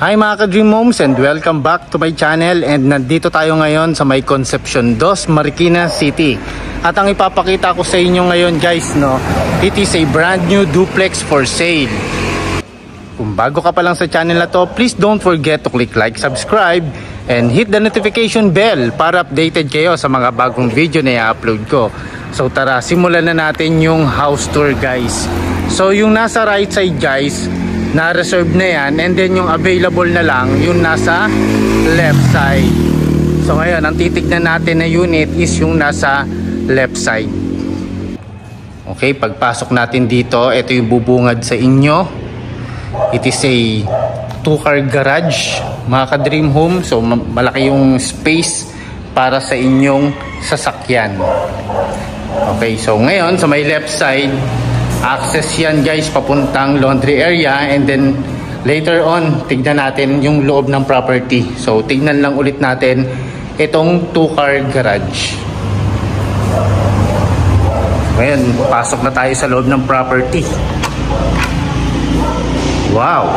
Hi mga ka-Dream Homes and welcome back to my channel, and nandito tayo ngayon sa may Concepcion 2, Marikina City. At ang ipapakita ko sa inyo ngayon guys, it is a brand new duplex for sale. Kung bago ka pa lang sa channel na to, please don't forget to click like, subscribe, and hit the notification bell para updated kayo sa mga bagong video na i-upload ko. So tara, simulan na natin yung house tour guys. So yung nasa right side guys, na-reserve na yan, and then yung available na lang yung nasa left side. So ngayon, ang titignan natin na unit is yung nasa left side. Okay, pagpasok natin dito, ito yung bubungad sa inyo. It is a 2-car garage mga ka-Dream Home. So malaki yung space para sa inyong sasakyan. Okay, so ngayon sa may left side, access yan guys papuntang laundry area, and then later on tignan natin yung loob ng property. So tignan lang ulit natin itong 2-car garage. Ngayon, pasok na tayo sa loob ng property. Wow!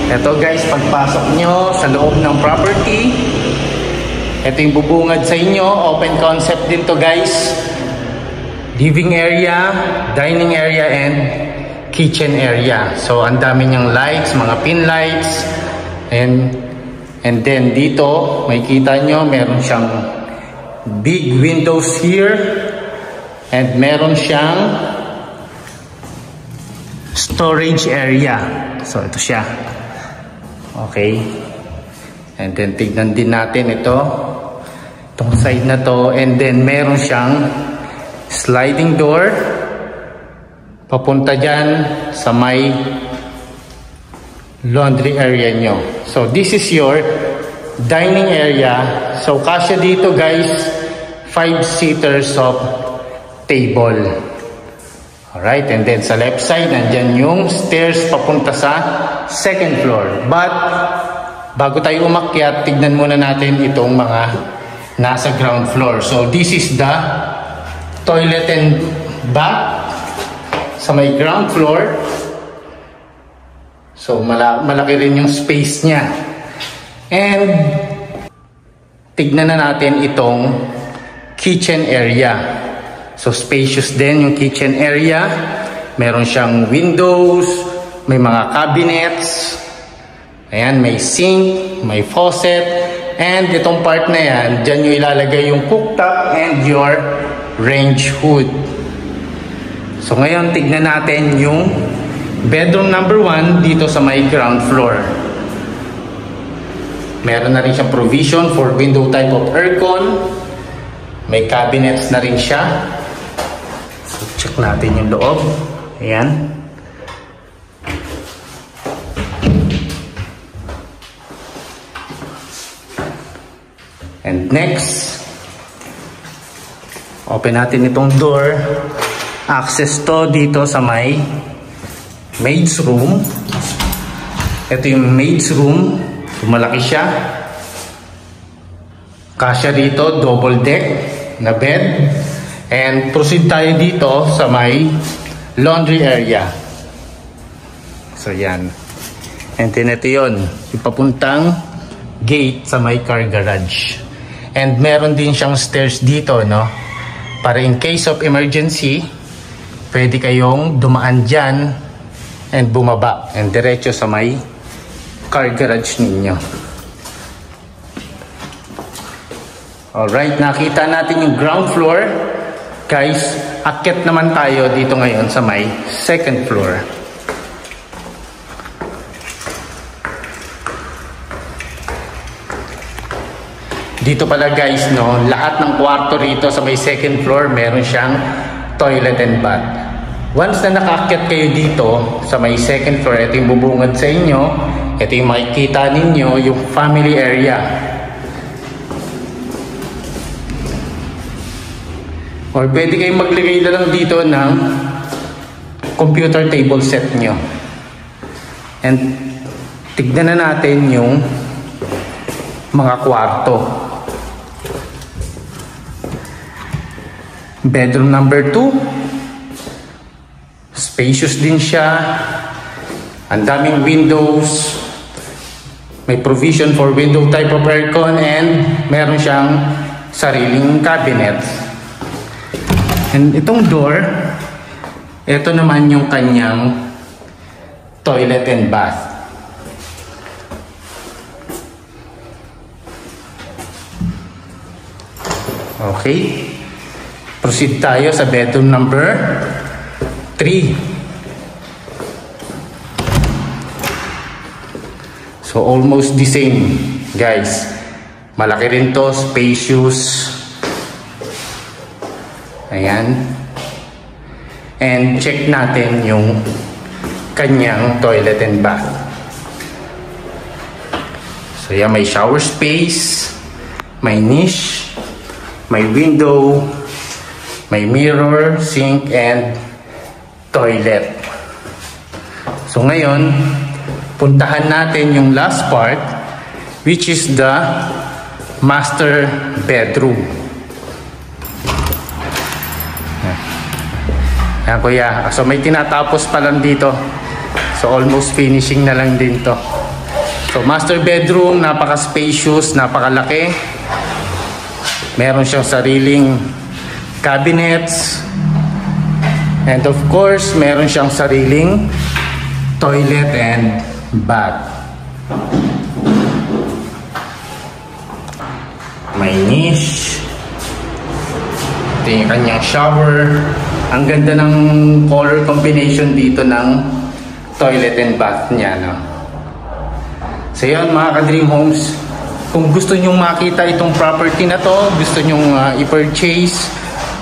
Ito guys, pagpasok nyo sa loob ng property, ito yung bubungad sa inyo. Open concept din to guys. Living area, dining area, and kitchen area. So ang dami niyang lights, mga pin lights, and then dito makikita nyo meron siyang big windows here, and meron siyang storage area. So ito siya. Okay, and then tignan din natin itong side na to, and then meron siyang sliding door papunta dyan sa may laundry area nyo. So this is your dining area. So kasya dito guys 5 seaters of table. Alright, and then sa left side nandyan yung stairs papunta sa second floor. But bago tayo umakyat, tignan muna natin itong mga nasa ground floor. So this is the toilet and bath sa may ground floor. So malaki rin yung space niya. And tignan na natin itong kitchen area. So spacious din yung kitchen area. Meron siyang windows, may mga cabinets. Ayan, may sink, may faucet. And itong part na yan, dyan nyo ilalagay yung cooktop and your range hood. So ngayon tignan natin yung bedroom number 1 dito sa may ground floor. Meron na rin siyang provision for window type of aircon. May cabinets na rin siya. So check natin yung loob. Ayan. And next, open natin itong door. Access to dito sa may maid's room. Ito yung maid's room. Malaki siya. Kasya dito, double deck na bed. And proceed tayo dito sa may laundry area. So yan. And then ito yun, ipapuntang gate sa may car garage. And meron din siyang stairs dito, para in case of emergency, pwede kayong dumaan dyan and bumaba and diretso sa may car garage ninyo. Alright, nakita natin yung ground floor. Guys, akyat naman tayo dito ngayon sa may second floor. Dito pala guys, lahat ng kwarto rito sa may second floor, meron siyang toilet and bath. Once na nakaakyat kayo dito sa may second floor, ito yung bubungad sa inyo. Ito yung makikita ninyo, yung family area. Or pwede kayong maglagay na lang dito ng computer table set nyo. And tignan na natin yung mga kwarto. Bedroom number 2. Spacious din siya. Ang daming windows. May provision for window type of aircon and meron siyang sariling cabinet. And itong door, ito naman yung kanyang toilet and bath. Okay. Proceed tayo sa bedroom number 3. So almost the same, guys. Malaki rin to, spacious. Ayan. And check natin yung kanyang toilet and bath. So yan, may shower space, may niche, may window, may mirror, sink, and toilet. So ngayon, puntahan natin yung last part, which is the master bedroom. Yan kuya, so may tinatapos pa lang dito. So almost finishing na lang din to. So master bedroom, napaka-spacious, napakalaki. Meron siyang sariling cabinets. And of course, meron siyang sariling toilet and bath. May niche. Ito yung kanyang shower. Ang ganda ng color combination dito ng toilet and bath niya, no? So yun mga ka-Dream Homes, kung gusto nyong makita itong property na to, gusto nyong i-purchase,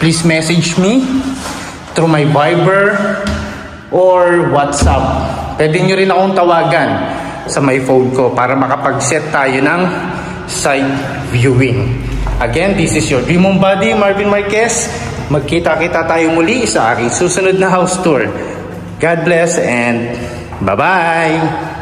please message me through my Viber or WhatsApp. Pwede nyo rin akong tawagan sa my phone ko para makapag-set tayo ng site viewing. Again, this is your Dream Home Buddy, Marvin Marquez. Magkita-kita tayo muli sa aking susunod na house tour. God bless and bye-bye!